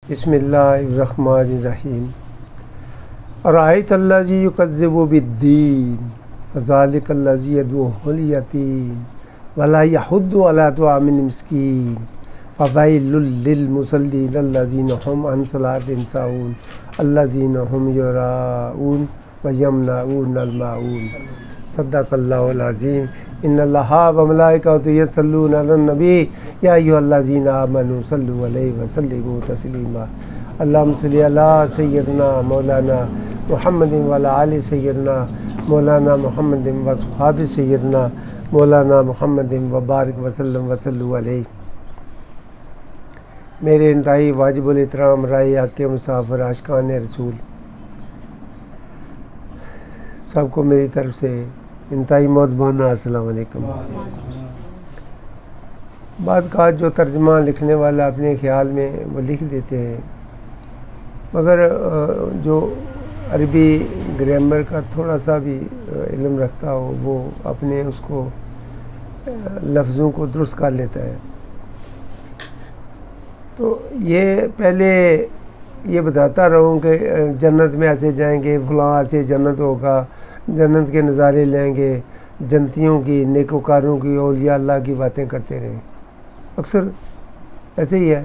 بسم اللہ الرحمن الرحیم ارأیت الذی یکذب بالدین فذلک الذی یدعو الیتیم ولا یحض علی طعام المسکین فویل للمصلین الذین هم عن صلاتهم ساہون الذین هم یراؤون ویمنعون الماعون صدق اللہ العظیم ان اللہ و ملائکتہ یصلون علی النبی یا ایھا الذین آمنوا صلوا علیہ وسلموا تسلیما اللہم صلی علی سیدنا مولانا محمد وعلی آل سیدنا مولانا محمد واصحاب سیدنا مولانا محمد وبارک وسلم وصلوا علیہ۔ میرے انتہائی واجب الاحترام رائے حق مسافر عاشقان رسول سب کو میری طرف سے انتہائی مودبانہ السلام علیکم۔ بعض کا جو ترجمہ لکھنے والا اپنے خیال میں وہ لکھ دیتے ہیں، مگر جو عربی گرامر کا تھوڑا سا بھی علم رکھتا ہو وہ اپنے اس کو لفظوں کو درست کر لیتا ہے۔ تو یہ پہلے یہ بتاتا رہوں کہ جنت میں ایسے جائیں گے، فلاں ایسے جنت ہوگا، جنت کے نظارے لیں گے، جنتیوں کی، نیکوکاروں کی، اولیاء اللہ کی باتیں کرتے رہیں۔ اکثر ایسے ہی ہے۔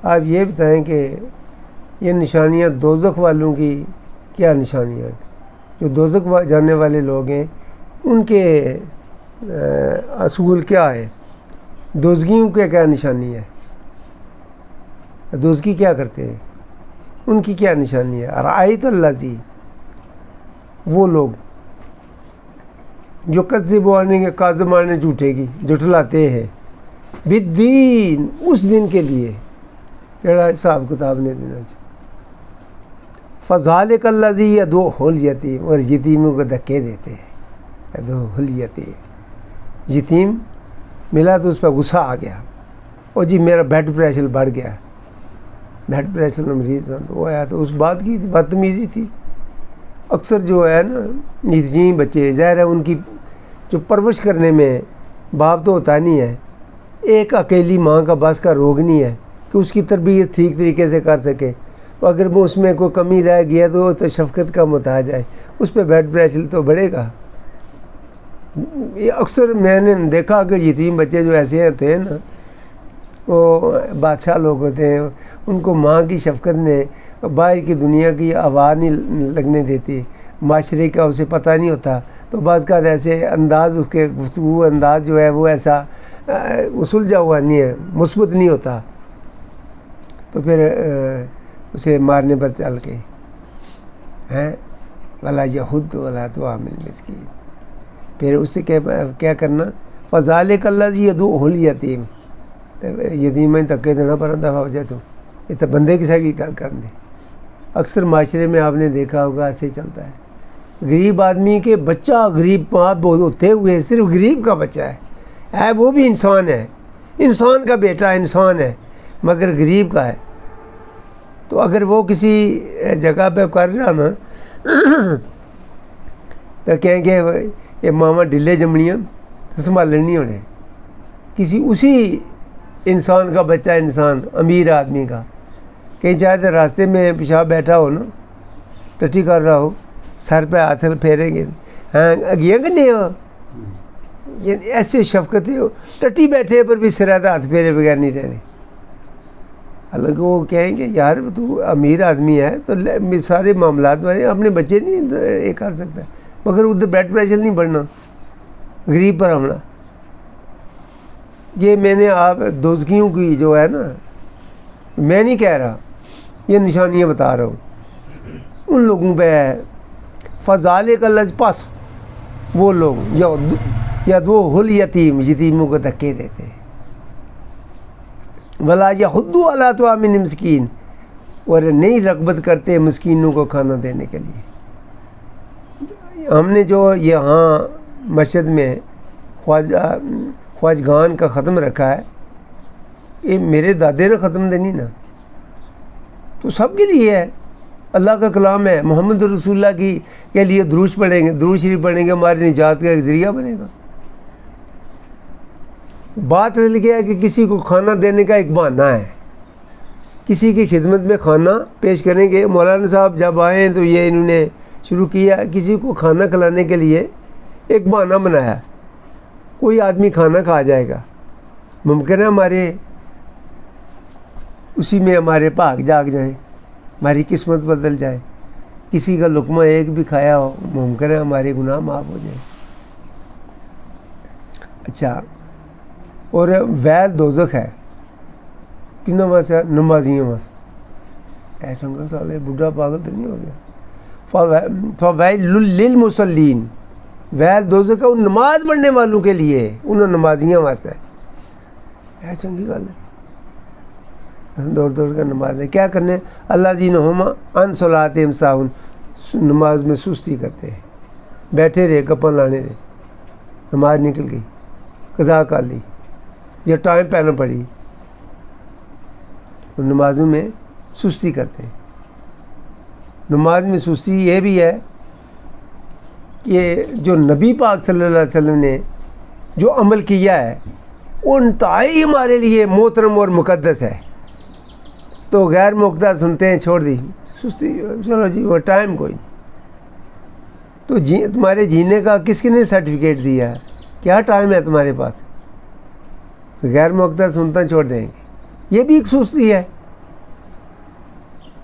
آپ یہ بتائیں کہ یہ نشانیاں دوزخ والوں کی کیا نشانیاں ہیں؟ جو دوزخ جانے والے لوگ ہیں ان کے اصول کیا ہے؟ دوزگیوں کی کیا نشانی ہے؟ دوزگی کیا کرتے ہیں؟ ان کی کیا نشانی ہے؟ ارأیت الذی، وہ لوگ جو کذب آنے کے کاذب آنے جھوٹے کی جھٹلاتے ہیں، بالدین، اس دن کے لیے جڑا حساب کتاب نے دینا چاہیے۔ فذلک الذی یدعو الیتیم، اور یتیموں کو دھکے دیتے ہیں۔ یدعو الیتیم، یتیم ملا تو اس پہ غصہ آ گیا، اور جی میرا بلڈ پریشر بڑھ گیا، بلڈ پریشر میں مریض ہوں، وہ آیا تو اس بات کی بدتمیزی تھی۔ اکثر جو ہے نا یتیم بچے، ظاہر ہے ان کی جو پرورش کرنے میں باپ تو ہوتا نہیں ہے، ایک اکیلی ماں کا بس کا روگ نہیں ہے کہ اس کی تربیت ٹھیک طریقے سے کر سکے۔ اگر وہ اس میں کوئی کمی رہ گیا تو شفقت کا محتاج ہے، اس پہ بلڈ پریشر تو بڑھے گا۔ یہ اکثر میں نے دیکھا کہ یتیم بچے جو ایسے ہوتے ہیں نا، وہ بادشاہ لوگ ہوتے ہیں، ان کو ماں کی شفقت نے باہر کی دنیا کی آواز نہیں لگنے دیتی، معاشرے کا اسے پتہ نہیں ہوتا، تو بعض کا ایسے انداز، اس کے گفتگو انداز جو ہے وہ ایسا سلجھا ہوا نہیں ہے، مثبت نہیں ہوتا، تو پھر اسے مارنے پر چل کے ولا یحض علی طعام المسکین، پھر اس سے کیا کرنا؟ فذلک الذی یدعو الیتیم، یتیم میں دھکے دینا پر دفعہ ہو جائے تو یہ تو بندے کسی کی گل کر دیں۔ اکثر معاشرے میں آپ نے دیکھا ہوگا ایسے ہی چلتا ہے۔ غریب آدمی کے بچہ غریب ماں ہوتے ہوئے صرف غریب کا بچہ ہے وہ بھی انسان ہے، انسان کا بیٹا انسان ہے، مگر غریب کا ہے۔ تو اگر وہ کسی جگہ پہ کر رہا نا تو کہیں گے یہ ماما ڈلے جمنیاں تو سنبھالن نہیں ہونے۔ کسی اسی انسان کا بچہ، انسان امیر آدمی کا، کہیں چاہے راستے میں پیشاب بیٹھا ہو نا، ٹٹی کر رہا ہو، سر پہ ہاتھ پھیریں گے، ہاں اگیاں کرنے ہو، یعنی ایسے شفقتیں ہو، ٹٹی بیٹھے پر بھی سرحد ہاتھ پھیرے بغیر نہیں رہنے۔ حالانکہ وہ کہیں کہ یار تو امیر آدمی ہے تو سارے معاملات والے اپنے بچے نہیں یہ کر سکتا، مگر ادھر بلڈ پریشر نہیں بڑھنا، غریب پر حملہ۔ یہ میں نے آپ دوزگیوں کی جو ہے نا، میں نہیں کہہ رہا، یہ نشانیاں بتا رہا ہوں، ان لوگوں پہ ہے۔ فذلک الذی، پس وہ لوگ یدعو الیتیم، یتیموں کو دھکے دیتے ہیں، ولا یحض علی طعام المسکین، اور نہیں رغبت کرتے مسکینوں کو کھانا دینے کے لیے۔ ہم نے جو یہاں مسجد میں خواجگان کا ختم رکھا ہے، یہ میرے دادے نے ختم دینی نا، تو سب کے لیے ہے، اللہ کا کلام ہے، محمد رسول اللہ کے لیے درود پڑھیں گے، درود شریف پڑھیں گے، ہماری نجات کا ایک ذریعہ بنے گا۔ بات اس لیے ہے کہ کسی کو کھانا دینے کا ایک بہانہ ہے، کسی کی خدمت میں کھانا پیش کریں گے. مولانا صاحب جب آئے تو یہ انہوں نے شروع کیا کسی کو کھانا کھلانے کے لیے ایک بہانہ بنایا. کوئی آدمی کھانا کھا جائے گا, ممکن ہے ہمارے اسی میں ہمارے بھاگ جاگ جائیں, ہماری قسمت بدل جائے. کسی کا لقمہ ایک بھی کھایا ہو, ممکن ہے ہمارے گناہ معاف ہو جائیں. اچھا, اور ویل دوزخ ہے کنوں واسطے؟ نمازیوں واسطے. ایسا سالے بڈھا پاگل تو نہیں ہو گیا؟ فویل للمصلین, ویل دوزخ ہے ان نماز پڑھنے والوں کے لیے, انہوں نمازیوں واسطے. ہے چنگی گل ہے, دوڑ کر نماز ہے. کیا کرنے؟ اللہ جی نہما ان صلاتہم ساہون, نماز میں سستی کرتے ہیں, بیٹھے رہے گپاں لانے رہے, نماز نکل گئی, قضا کر لی, یا ٹائم پہلے پڑی. نمازوں میں سستی کرتے ہیں. نماز میں سستی یہ بھی ہے کہ جو نبی پاک صلی اللہ علیہ وسلم نے جو عمل کیا ہے وہ انتہائی ہمارے لیے محترم اور مقدس ہے. تو غیر مقدس سنتے ہیں, چھوڑ دی سستی, چلو جی وہ ٹائم کوئی نہیں. تو تمہارے جینے کا کس نے سرٹیفکیٹ دیا ہے؟ کیا ٹائم ہے تمہارے پاس؟ غیر مقدس سنتا چھوڑ دیں گے. یہ بھی ایک سستی ہے.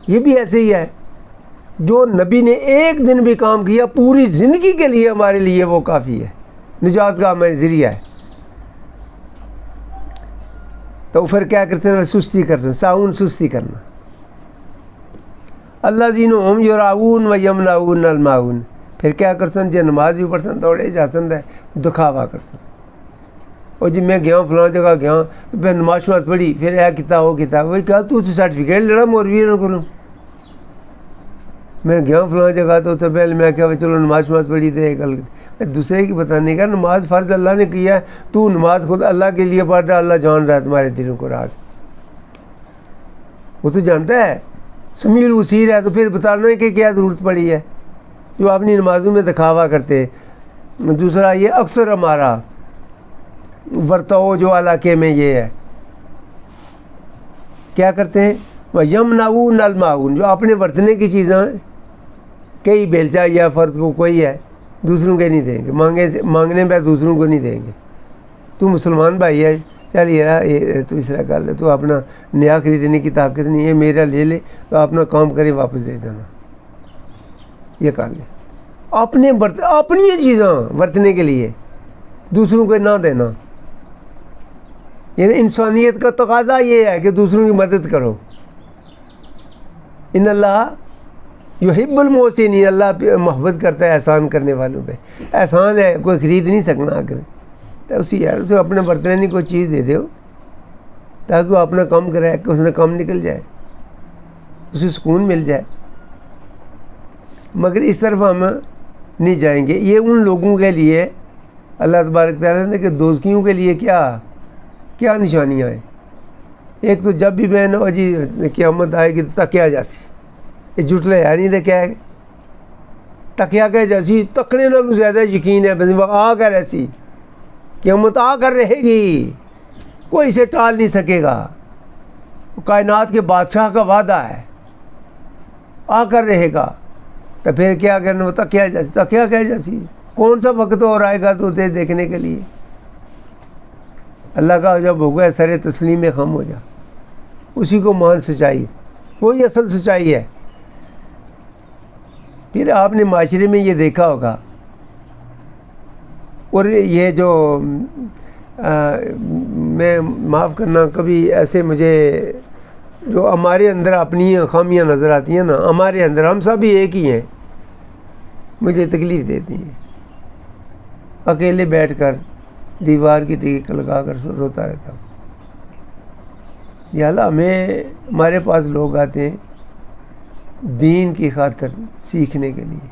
یہ بھی ایسے ہی ہے. جو نبی نے ایک دن بھی کام کیا پوری زندگی کے لیے ہمارے لیے وہ کافی ہے, نجات کا ہمارا ذریعہ ہے. تو پھر کیا کرتے ہیں؟ سستی کرتے ہیں. ساؤن سستی کرنا. اللہ زینہم یراؤن و یمنعون الماعون. پھر کیا کرتے ہیں؟ جی نماز بھی پڑھتے دوڑے جاتے ہیں, دکھاوا کرتے ہیں. اور جی میں گیا ہوں فلاں جگہ گیا ہوں, تو پھر نماز پڑھی, پھر اے کتا وہ کتا, وہی کہا تو سرٹیفکیٹ لینا مولوی نہ کروں. میں گیا ہوں فلاں جگہ تو پہلے میں کہا چلو نماز پڑھی تھے, دوسرے کی بتانے کا نماز فرض اللہ نے کیا ہے, تو نماز خود اللہ کے لیے پڑھ رہا, اللہ جان رہا ہے تمہارے دلوں کو راز, وہ تو جانتا ہے, سمیع البصیر ہے. تو پھر بتانا کہ کیا ضرورت پڑی ہے جو اپنی نمازوں میں دکھاوا کرتے. دوسرا یہ اکثر ہمارا ورتاؤ جو علاقے میں یہ ہے, کیا کرتے ہیں؟ یمنعون الماعون, جو اپنے برتنے کی چیزیں کئی بیلچا یا فرد کو کوئی ہے دوسروں کے نہیں دیں گے, مانگنے پہ دوسروں کو نہیں دیں گے. تو مسلمان بھائی ہے, چل یہ تو اس طرح کر لے, تو اپنا نیا خریدنے کی طاقت نہیں ہے, میرا لے لے, تو اپنا کام کرے واپس دے دینا, یہ کر لے. اپنی چیزیں برتنے کے لیے دوسروں کو نہ دینا. یعنی انسانیت کا تقاضا یہ ہے کہ دوسروں کی مدد کرو. ان اللہ یحب المحسنین, اللہ محبت کرتا ہے احسان کرنے والوں پہ. احسان ہے کوئی خرید نہیں سکنا آ کر, تو اسی یار اسے اپنے برتنے نہیں کوئی چیز دے دو تاکہ وہ اپنا کام کرے, کہ اس نے کام نکل جائے, اسے سکون مل جائے. مگر اس طرف ہم نہیں جائیں گے. یہ ان لوگوں کے لیے اللہ تبارک تعالیٰ نے کہ دوزخیوں کے لیے کیا نشانیاں ہیں. ایک تو جب بھی میں نے جی قیامت آئے گی تو تکیا جاسی, یہ جھٹلے ہے نہیں, تو کیا ہے تکیا کہ جیسی, تکڑے نہ زیادہ یقین ہے بس وہ آ کر ایسی قیامت آ کر رہے گی, کوئی اسے ٹال نہیں سکے گا. کائنات کے بادشاہ کا وعدہ ہے, آ کر رہے گا. تو پھر کیا کرنا, وہ تکیا کہ جیسی, کون سا وقت اور آئے گا تو دیکھنے کے لیے. اللہ کا جب ہو گیا سر تسلیم میں خم ہو جا, اسی کو مان سچائی, وہی اصل سچائی ہے. پھر آپ نے معاشرے میں یہ دیکھا ہوگا, اور یہ جو میں معاف کرنا کبھی ایسے مجھے جو ہمارے اندر اپنی خامیاں نظر آتی ہیں نا, ہمارے اندر ہم سب ایک ہی ہیں, مجھے تکلیف دیتی ہیں. اکیلے بیٹھ کر دیوار کی ٹیک لگا کر روتا رہتا ہوں. یا اللہ ہمارے پاس لوگ آتے ہیں دین کی خاطر سیکھنے کے لیے,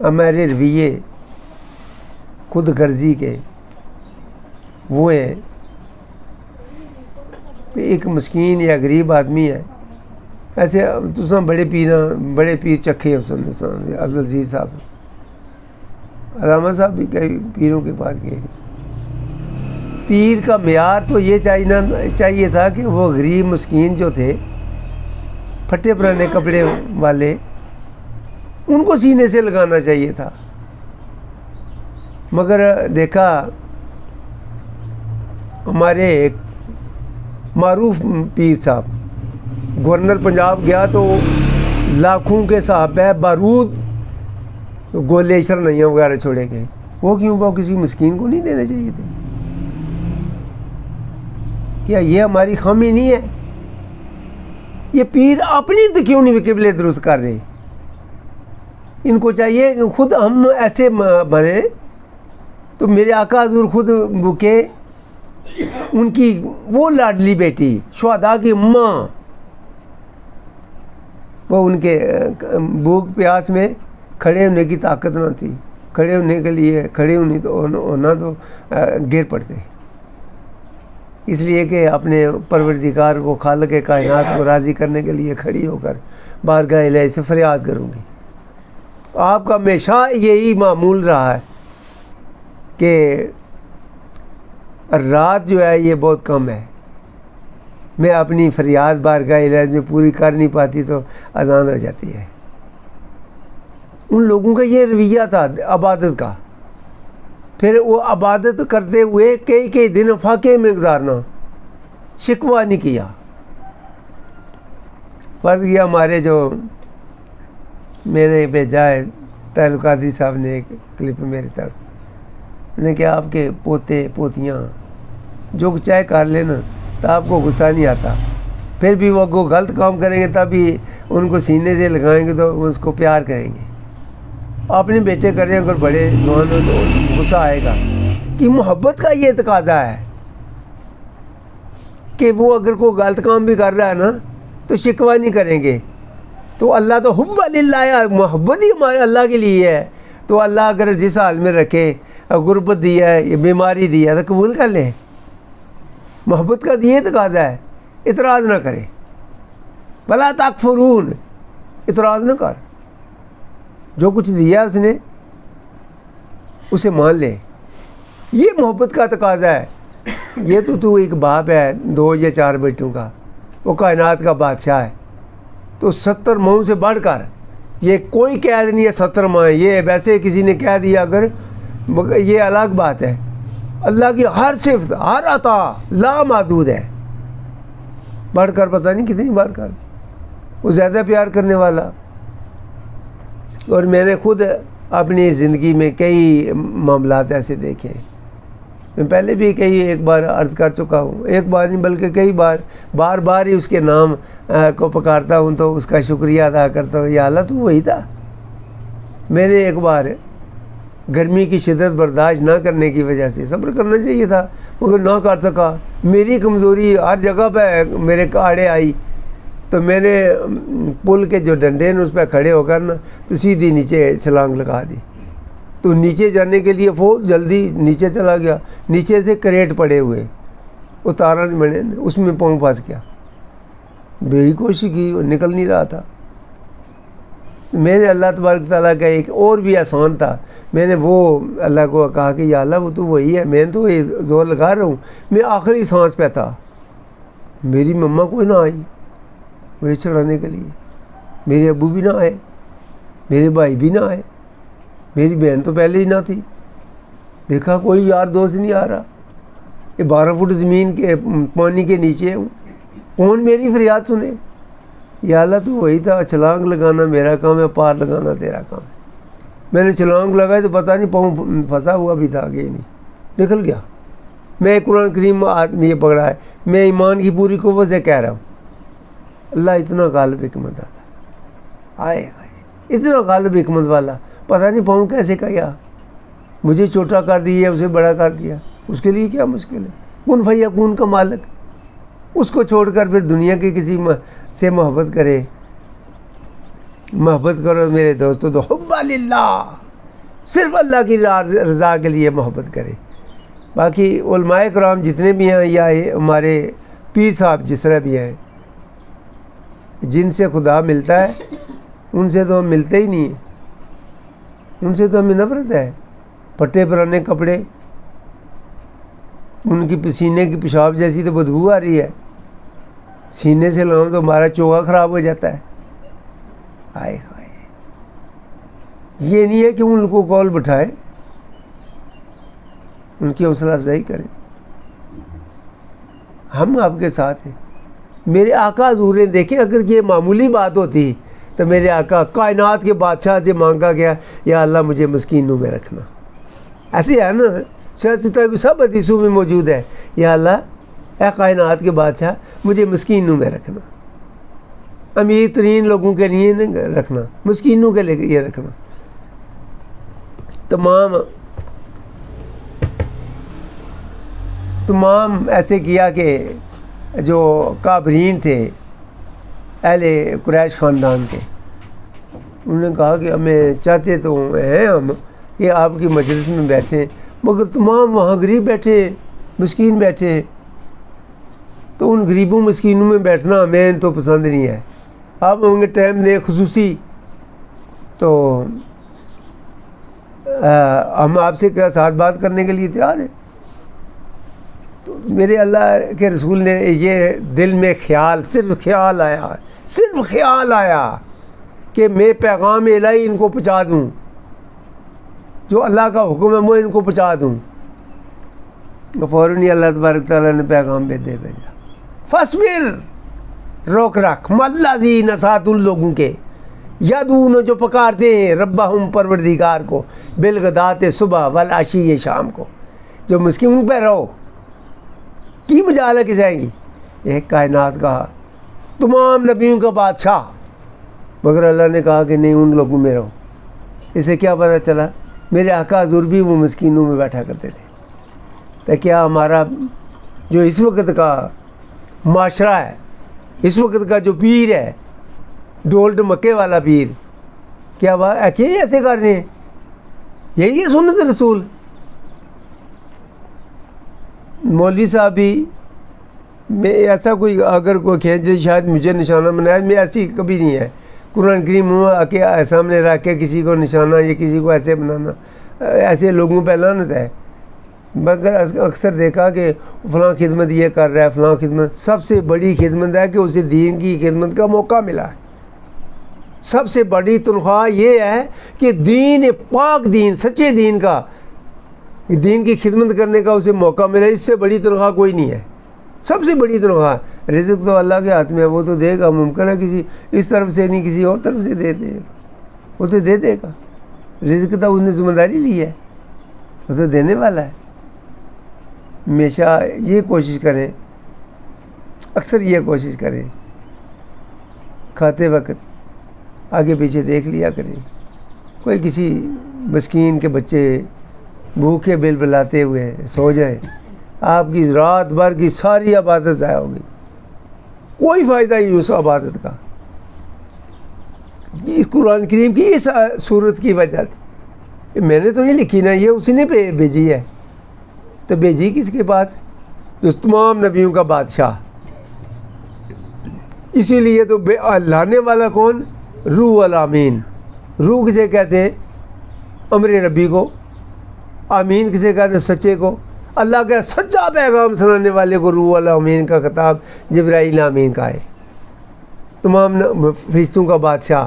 ہمارے رویے خود غرضی کے وہ ہیں. ایک مسکین یا غریب آدمی ہے, ایسے تو بڑے پیر چکھے عبدالعزیز صاحب, علامہ صاحب بھی کئی پیروں کے پاس گئے. پیر کا معیار تو یہ چاہیے تھا کہ وہ غریب مسکین جو تھے پھٹے پرانے کپڑے والے ان کو سینے سے لگانا چاہیے تھا. مگر دیکھا ہمارے ایک معروف پیر صاحب گورنر پنجاب گیا تو لاکھوں کے صحابہ بارود گولے شرنیاں وغیرہ چھوڑے گئے. وہ کیوں؟ وہ کسی مسکین کو نہیں دینے چاہیے تھے؟ کیا یہ ہماری خامی نہیں ہے؟ یہ پیر اپنی تو کیوں نہیں قبلے درست کر رہے؟ ان کو چاہیے کہ خود ہم ایسے بنے تو میرے آقا حضور خود بھوکے، ان کی وہ لاڈلی بیٹی شہداء کی ماں، وہ ان کے بھوک پیاس میں کھڑے ہونے کی طاقت نہ تھی، کھڑے ہونے کے لیے کھڑے ہونا تو گر پڑتے، اس لیے کہ اپنے پروردگار کو خالق کائنات کو راضی کرنے کے لیے کھڑی ہو کر بارگاہ الہی سے فریاد کروں گی. آپ کا ہمیشہ یہی معمول رہا ہے کہ رات جو ہے یہ بہت کم ہے، میں اپنی فریاد بارگاہ الہی میں پوری کر نہیں پاتی تو اذان ہو جاتی ہے. ان لوگوں کا یہ رویہ تھا عبادت کا. پھر وہ عبادت کرتے ہوئے کئی دن فاقے میں گزارنا، شکوہ نہیں کیا. فرض کیا ہمارے جو میں نے بھیجا ہے طاہر القادری صاحب نے ایک کلپ میری طرف، انہوں نے کہا آپ کے پوتے پوتیاں جو چاہے کر لینا تو آپ کو غصہ نہیں آتا، پھر بھی وہ غلط کام کریں گے تب بھی ان کو سینے سے لگائیں گے تو اس کو پیار کریں گے. اپنے بیٹے کر رہے ہیں اگر بڑے جوان ہو تو غصہ آئے گا. کہ محبت کا یہ تقاضا ہے کہ وہ اگر کوئی غلط کام بھی کر رہا ہے نا تو شکوہ نہیں کریں گے. تو اللہ تو حب للہ، محبت ہی ہمارے اللہ کے لیے ہے. تو اللہ اگر جس حال میں رکھے، غربت دی ہے یا بیماری دی ہے تو قبول کر لیں. محبت کا یہ تقاضا ہے، اعتراض نہ کرے. بلا تکفرون، اعتراض نہ کر، جو کچھ دیا اس نے اسے مان لے. یہ محبت کا تقاضا ہے. یہ تو ایک باپ ہے 2 یا 4 بیٹوں کا، وہ کائنات کا بادشاہ ہے، تو 70 ماؤں سے بڑھ کر یہ کوئی قید نہیں ہے. 70 ماہ یہ ویسے کسی نے کہہ دیا اگر یہ الگ بات ہے. اللہ کی ہر صفت ہر عطا لامحدود ہے، بڑھ کر پتہ نہیں کتنی بڑھ کر، وہ زیادہ پیار کرنے والا. اور میں نے خود اپنی زندگی میں کئی معاملات ایسے دیکھے. میں پہلے بھی ایک بار عرض کر چکا ہوں، ایک بار نہیں بلکہ کئی بار ہی اس کے نام کو پکارتا ہوں تو اس کا شکریہ ادا کرتا ہوں. یا اللہ تو وہی تھا. میں نے ایک بار گرمی کی شدت برداشت نہ کرنے کی وجہ سے، صبر کرنا چاہیے تھا مگر نہ کر سکا، میری کمزوری ہر جگہ پہ میرے کاڑے آئی، تو میں نے پل کے جو ڈنڈے ہیں اس پہ کھڑے ہو کر نا تو سیدھی نیچے چھلانگ لگا دی. تو نیچے جانے کے لیے فوج جلدی نیچے چلا گیا. نیچے سے کریٹ پڑے ہوئے اتارا میں نے، اس میں پاؤں پھنس گیا. بے ہی کوشش کی، نکل نہیں رہا تھا. میں نے اللہ تبارک تعالیٰ کا ایک اور بھی آسان تھا، میں نے وہ اللہ کو کہا کہ یا اللہ وہ تو وہی ہے، میں تو یہ زور لگا رہا ہوں. میں آخری سانس پہ تھا، میری مما کوئی نہ آئی مجھے چڑھانے کے لیے، میرے ابو بھی نہ آئے، میرے بھائی بھی نہ آئے، میری بہن تو پہلے ہی نہ تھی. دیکھا کوئی یار دوست نہیں آ رہا. یہ 12 فٹ زمین کے پانی کے نیچے ہوں، کون میری فریاد سنے؟ یا اللہ تو وہی تھا. چھلانگ لگانا میرا کام ہے، پار لگانا تیرا کام ہے. میں نے چھلانگ لگائی تو پتہ نہیں پاؤں پھنسا ہوا بھی تھا کہ نہیں، نکل گیا. میں قرآن کریم آدمی یہ پکڑا ہے، میں ایمان کی پوری قوت سے کہہ رہا ہوں. اللہ اتنا غالب حکمت والا، آئے اتنا غالب حکمت والا، پتہ نہیں پاؤں کیسے کیا، مجھے چھوٹا کر دیا اسے بڑا کر دیا. اس کے لیے کیا مشکل ہے؟ کن فیکون کا مالک، اس کو چھوڑ کر پھر دنیا کے کسی سے محبت کرے. محبت کرو میرے دوستوں تو حب للہ، صرف اللہ کی رضا کے لیے محبت کرے. باقی علماء کرام جتنے بھی ہیں یا ہمارے پیر صاحب جس طرح بھی ہیں، جن سے خدا ملتا ہے ان سے تو ہم ملتے ہی نہیں ہیں، ان سے تو ہمیں نفرت ہے. پھٹے پرانے کپڑے، ان کی پسینے کی پیشاب جیسی تو بدبو آ رہی ہے، سینے سے لاؤں تو ہمارا چوگا خراب ہو جاتا ہے. آئے ہائے، یہ نہیں ہے کہ ان کو کال بٹھائے، ان کی حوصلہ افزائی کریں. ہم آپ کے ساتھ ہیں. میرے آقا حضور نے دیکھیں، اگر یہ معمولی بات ہوتی تو میرے آقا کائنات کے بادشاہ سے مانگا گیا یا اللہ مجھے مسکینوں میں رکھنا. ایسے ہے نا، سب حدیثوں میں موجود ہے، یا اللہ اے کائنات کے بادشاہ مجھے مسکینوں میں رکھنا. امیر ترین لوگوں کے لیے نہیں رکھنا، مسکینوں کے لیے رکھنا. تمام ایسے کیا کہ جو کابرین تھے اہل قریش خاندان کے، انہوں نے کہا کہ ہمیں چاہتے تو ہیں ہم کہ آپ کی مجلس میں بیٹھیں، مگر تمام وہاں غریب بیٹھے، مسکین بیٹھے، تو ان غریبوں مسکینوں میں بیٹھنا ہمیں تو پسند نہیں ہے. آپ ہوں گے ٹائم دیں خصوصی تو ہم آپ سے کیا ساتھ بات کرنے کے لیے تیار ہیں. تو میرے اللہ کے رسول نے یہ دل میں صرف خیال آیا کہ میں پیغام الہی ان کو پہنچا دوں، جو اللہ کا حکم ہے میں ان کو پہنچا دوں. فوراً اللہ تبارک تعالیٰ نے پیغام بھیجا. فصبر، روک رکھ، ملذین ساتھ ان لوگوں کے یدعون جو پکارتے ہیں ربہم پروردگار کو بالغدات صبح والعشی شام کو. جو مسکین پہ رہو کی مجال ہے کس آئیں گی، ایک کائنات کا تمام نبیوں کا بادشاہ، مگر اللہ نے کہا کہ نہیں ان لوگوں میں رہو. اسے کیا پتہ چلا میرے آقا حضور بھی وہ مسکینوں میں بیٹھا کرتے تھے. تو کیا ہمارا جو اس وقت کا معاشرہ ہے، اس وقت کا جو پیر ہے، ڈول ڈمکے والا پیر، کیا ایسے کر رہے ہیں؟ یہی ہے سنت رسول. مولوی صاحب بھی میں ایسا کوئی اگر کوئی کھینچ شاید مجھے نشانہ بنایا، میں ایسی کبھی نہیں ہے. قرآن کریم آ کے سامنے رکھ کے کسی کو نشانہ یا کسی کو ایسے بنانا، ایسے لوگوں پہ لعنت ہے. مگر اکثر دیکھا کہ فلاں خدمت یہ کر رہا ہے، فلاں خدمت. سب سے بڑی خدمت ہے کہ اسے دین کی خدمت کا موقع ملا ہے. سب سے بڑی تنخواہ یہ ہے کہ دین پاک دین، سچے دین کا، دین کی خدمت کرنے کا اسے موقع ملا. اس سے بڑی تنخواہ کوئی نہیں ہے. سب سے بڑی تنخواہ. رزق تو اللہ کے ہاتھ میں ہے، وہ تو دے گا. ممکن ہے کسی اس طرف سے نہیں کسی اور طرف سے دے دے گا، وہ تو دے دے گا. رزق تو اس نے ذمہ داری لی ہے، وہ تو دینے والا ہے. ہمیشہ یہ کوشش کریں، اکثر یہ کوشش کریں، کھاتے وقت آگے پیچھے دیکھ لیا کریں. کوئی کسی مسکین کے بچے بھوکے بل بلاتے ہوئے سو جائیں، آپ کی رات بھر کی ساری عبادت ضائع ہوگی. کوئی فائدہ نہیں اس عبادت کا. اس قرآن کریم کی اس صورت کی وجہ تھی. میں نے تو نہیں لکھی نا، یہ اسی نے بھیجی ہے. تو بھیجی کس کے پاس؟ جو تمام نبیوں کا بادشاہ. اسی لیے تو لانے والا کون؟ روح الامین. روح کسے کہتے ہیں؟ امر ربی کو. آمین کسے کہتے ہیں؟ سچے کو. اللہ کا سچا پیغام سنانے والے کو روح الامین کا خطاب جبرائیل امین کا ہے. تمام فرشتوں کا بادشاہ.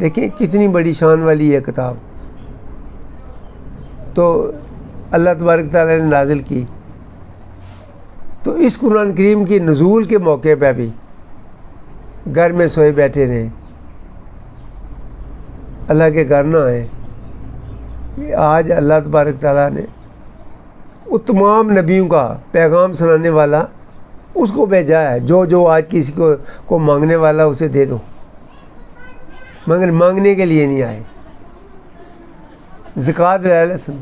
دیکھیں کتنی بڑی شان والی ہے کتاب. تو اللہ تبارک تعالیٰ نے نازل کی. تو اس قرآن کریم کی نزول کے موقع پہ بھی گھر میں سوئے بیٹھے رہیں، اللہ کے گھر نہ آئے. آج اللہ تبارک تعالیٰ نے وہ تمام نبیوں کا پیغام سنانے والا اس کو بھیجا ہے. جو آج کسی کو مانگنے والا اسے دے دو، مگر مانگنے کے لیے نہیں آئے. زکوٰۃ لے لے سن.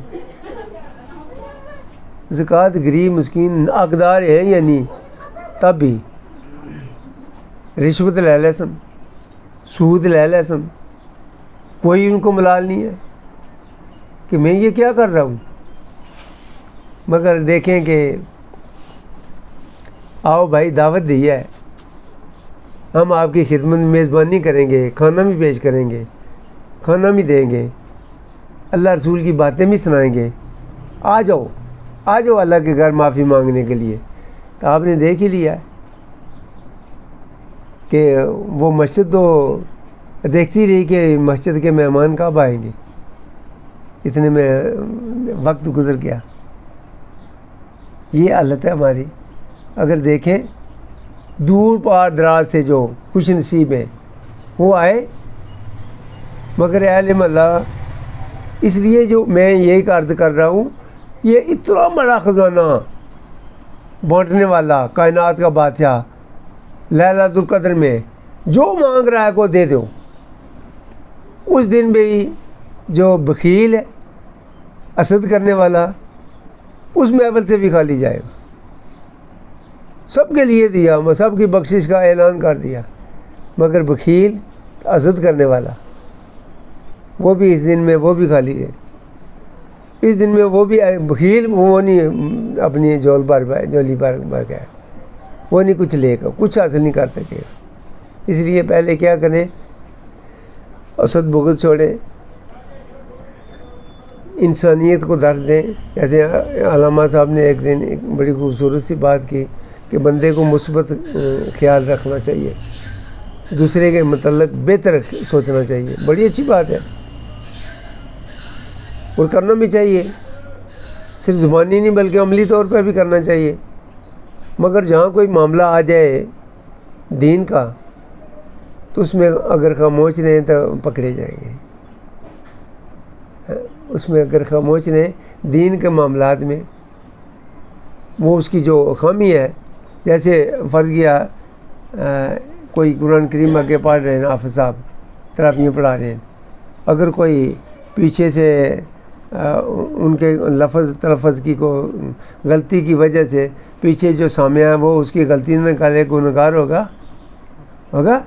زکوٰۃ غریب مسکین حقدار ہیں یا نہیں، تب بھی رشوت لے لے سن، سود لے لے سن. کوئی ان کو ملال نہیں ہے کہ میں یہ کیا کر رہا ہوں. مگر دیکھیں کہ آؤ بھائی دعوت دی ہے، ہم آپ کی خدمت میں میزبانی کریں گے، کھانا بھی پیش کریں گے، کھانا بھی دیں گے، اللہ رسول کی باتیں بھی سنائیں گے. آ جاؤ. آ جاؤ اللہ کے گھر معافی مانگنے کے لیے. تو آپ نے دیکھ ہی لیا کہ وہ مسجد تو دیکھتی رہی کہ مسجد کے مہمان کب آئیں گے. اتنے میں وقت گزر گیا. یہ حالت ہے ہماری. اگر دیکھیں دور پار دراز سے جو خوش نصیب ہیں وہ آئے، مگر اہل محلہ، اس لیے جو میں یہی عرض کر رہا ہوں، یہ اتنا بڑا خزانہ بانٹنے والا، کائنات کا بادشاہ، لیلۃ القدر میں جو مانگ رہا ہے کو دے دو. اس دن بھی جو بخیل ہے، حسد کرنے والا، اس محفل سے بھی خالی جائے گا. سب کے لیے دیا، سب کی بخشش کا اعلان کر دیا، مگر بخیل، حسد کرنے والا، وہ بھی اس دن میں وہ بھی خالی ہے. اس دن میں وہ بھی بخیل، وہ نہیں اپنی جولی بھر گیا، وہ نہیں کچھ لے گا، کچھ حاصل نہیں کر سکے گا. اس لیے پہلے کیا کریں، حسد بغض چھوڑیں، انسانیت کو درد دیں. جیسے علامہ صاحب نے ایک دن ایک بڑی خوبصورت سی بات کی کہ بندے کو مثبت خیال رکھنا چاہیے، دوسرے کے متعلق بہتر سوچنا چاہیے. بڑی اچھی بات ہے اور کرنا بھی چاہیے. صرف زبانی نہیں بلکہ عملی طور پہ بھی کرنا چاہیے. مگر جہاں کوئی معاملہ آ جائے دین کا تو اس میں اگر خاموش رہیں تو پکڑے جائیں گے. اس میں اگر خاموش رہیں دین کے معاملات میں، وہ اس کی جو خامی ہے، جیسے فرض کیا کوئی قرآن کریم آگے پڑھ رہے ہیں، حافظ صاحب تراپیاں پڑھا رہے ہیں، اگر کوئی پیچھے سے ان کے لفظ تلفظ کی کو غلطی کی وجہ سے پیچھے جو سامع ہے وہ اس کی غلطی نہ نکالے، گنہگار ہوگا.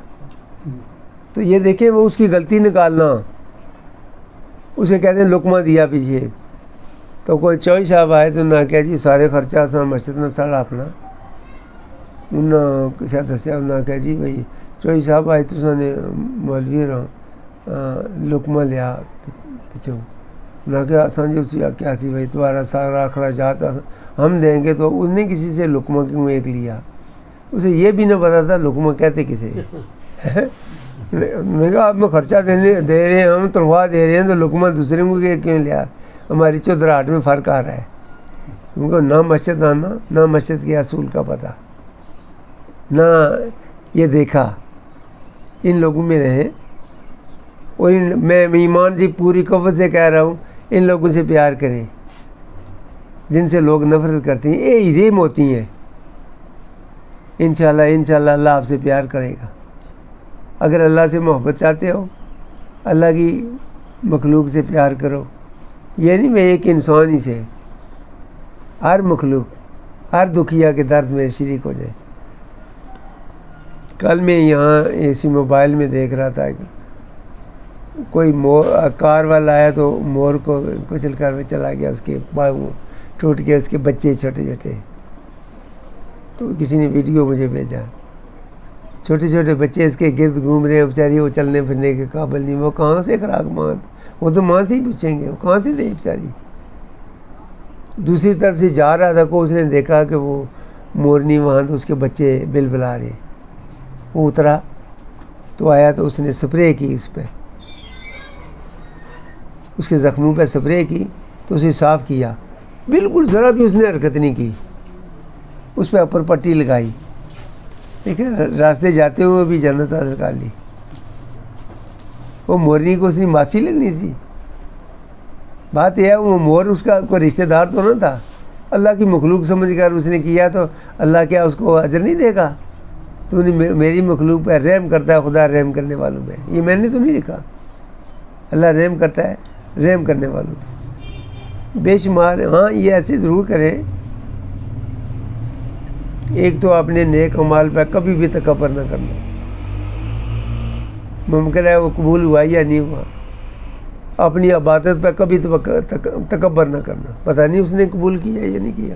تو یہ دیکھیں، وہ اس کی غلطی نکالنا، اسے کہتے ہیں لقمہ دیا پیچھے. تو کوئی چوئی صاحب آئے تو نہ کہ جی سارے خرچہ سا مسجد میں سڑ اپنا، انہوں کسی دسیا نہ کہ جی بھائی چوئی صاحب آئے تو نے مولوی رہا لقمہ لیا پچھو، نہ کہ آسان جی اسی کیا سی بھائی تمہارا سارا اخراجات ہم دیں گے. تو اس نے کسی سے لقمہ کیوں ایک لیا؟ اسے یہ بھی نہ پتا تھا لقمہ کہتے کسے. میں کہا آپ میں خرچہ دے رہے ہیں، ہم تنخواہ دے رہے ہیں، تو لقمہ دوسرے کو کیوں لیا؟ ہماری چودراہٹ میں فرق آ رہا ہے. کیونکہ نہ مسجد آنا، نہ مسجد کے اصول کا پتہ، نہ یہ دیکھا. ان لوگوں میں رہیں. اور میں ایمان سے پوری قوت سے کہہ رہا ہوں، ان لوگوں سے پیار کریں جن سے لوگ نفرت کرتے ہیں. یہ ہیرے موتی ہیں. انشاءاللہ اللہ آپ سے پیار کرے گا. اگر اللہ سے محبت چاہتے ہو، اللہ کی مخلوق سے پیار کرو. یہ نہیں میں ایک انسان ہی سے، ہر مخلوق، ہر دکھیا کے درد میں شریک ہو جائے. کل میں یہاں اسی موبائل میں دیکھ رہا تھا کہ کوئی کار والا آیا تو مور کو کچل کر میں چلا گیا، اس کے پاؤں ٹوٹ گئے، اس کے بچے چھوٹے چھوٹے. تو کسی نے ویڈیو مجھے بھیجا، چھوٹے چھوٹے بچے اس کے گرد گھوم رہے ہیں، بیچاری وہ چلنے پھرنے کے قابل نہیں. وہ کہاں سے خوراک مان، وہ تو ماں سے ہی پوچھیں گے، وہ کہاں سے دے بیچاری. دوسری طرف سے جا رہا تھا کو اس نے دیکھا کہ وہ مورنی وہاں، تو اس کے بچے بل بلا رہے. وہ اترا تو آیا تو اس نے سپرے کی، اس پہ اس کے زخموں پہ سپرے کی، تو اسے صاف کیا. بالکل ذرا بھی اس نے حرکت نہیں کی. اس پہ اوپر پٹی لگائی. ٹھیک ہے، راستے جاتے ہوئے بھی جنت حاصل کر لی. وہ مورنی کو اس نے ماسی لگنی تھی. بات یہ ہے وہ مور اس کا کوئی رشتہ دار تو نہ تھا، اللہ کی مخلوق سمجھ کر اس نے کیا، تو اللہ کیا اس کو اجر نہیں دے گا؟ تو نے میری مخلوق پہ رحم کرتا ہے خدا رحم کرنے والوں پہ. یہ میں نے تو نہیں لکھا، اللہ رحم کرتا ہے رحم کرنے والوں پہ بے شمار. ہاں یہ ایسے ضرور کریں، ایک تو اپنے نیک اعمال پہ کبھی بھی تکبر نہ کرنا. ممکن ہے وہ قبول ہوا یا نہیں ہوا. اپنی عبادت پہ کبھی تکبر نہ کرنا، پتہ نہیں اس نے قبول کیا یا نہیں کیا.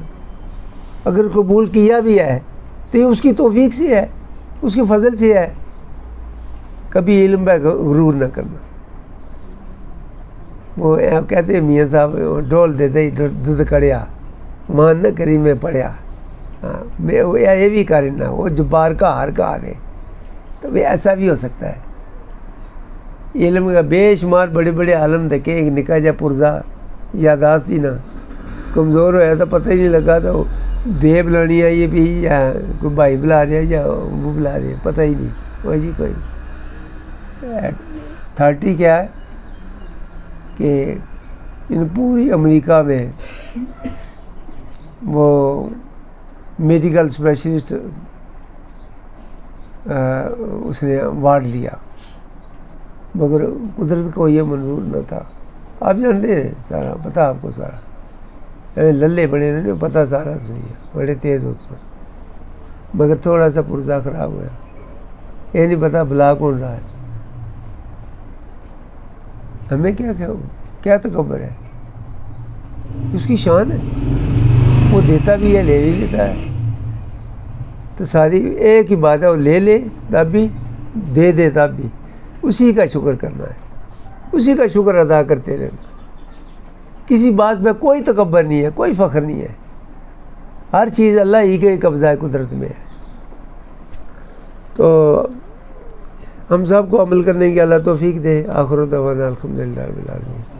اگر قبول کیا بھی ہے تو یہ اس کی توفیق سے ہے، اس کے فضل سے ہے. کبھی علم پہ غرور نہ کرنا. وہ کہتے ہیں میاں صاحب ڈول دے دے دودھ کڑیا، مان نہ کری میں پڑھیا، ہاں میں یہ بھی کرنا، وہ جبار کا ہار کا حال ہے، تو بھی ایسا بھی ہو سکتا ہے۔ علم کا بے شمار بڑے بڑے عالم دیکھے، ایک نکا جا پرزا یاداشت ہی نہ کمزور ہوا تو پتہ ہی نہیں لگا، تو بے بلانی ہے یہ بھی، یا کوئی بھائی بلا رہے ہیں یا وہ بلا رہے ہیں، پتہ ہی نہیں، وہ جی کوئی نہیں۔ 30 کیا ہے کہ ان پوری امریکہ میں وہ میڈیکل اسپیشلسٹ اس نے ایوارڈ لیا، مگر قدرت کو یہ منظور نہ تھا۔ آپ جانتے ہیں سارا، پتہ آپ کو سارا، للے بڑے نہیں پتہ سارا سنیا، بڑے تیز ہوتے ہیں، مگر تھوڑا سا پرزا خراب ہوا، یہ نہیں پتہ بلا کون رہا ہے۔ ہمیں کیا تکبر ہے، اس کی شان ہے، وہ دیتا بھی ہے لے بھی لیتا ہے، تو ساری ایک ہی بات ہے، وہ لے تب بھی دے تب بھی، اسی کا شکر کرنا ہے، اسی کا شکر ادا کرتے رہنا، کسی بات میں کوئی تکبر نہیں ہے، کوئی فخر نہیں ہے، ہر چیز اللہ ہی کے قبضہ ہے، قدرت میں ہے۔ تو ہم سب کو عمل کرنے کی اللہ توفیق دے۔ آخر دعوانا الحمدللہ رب العالمین۔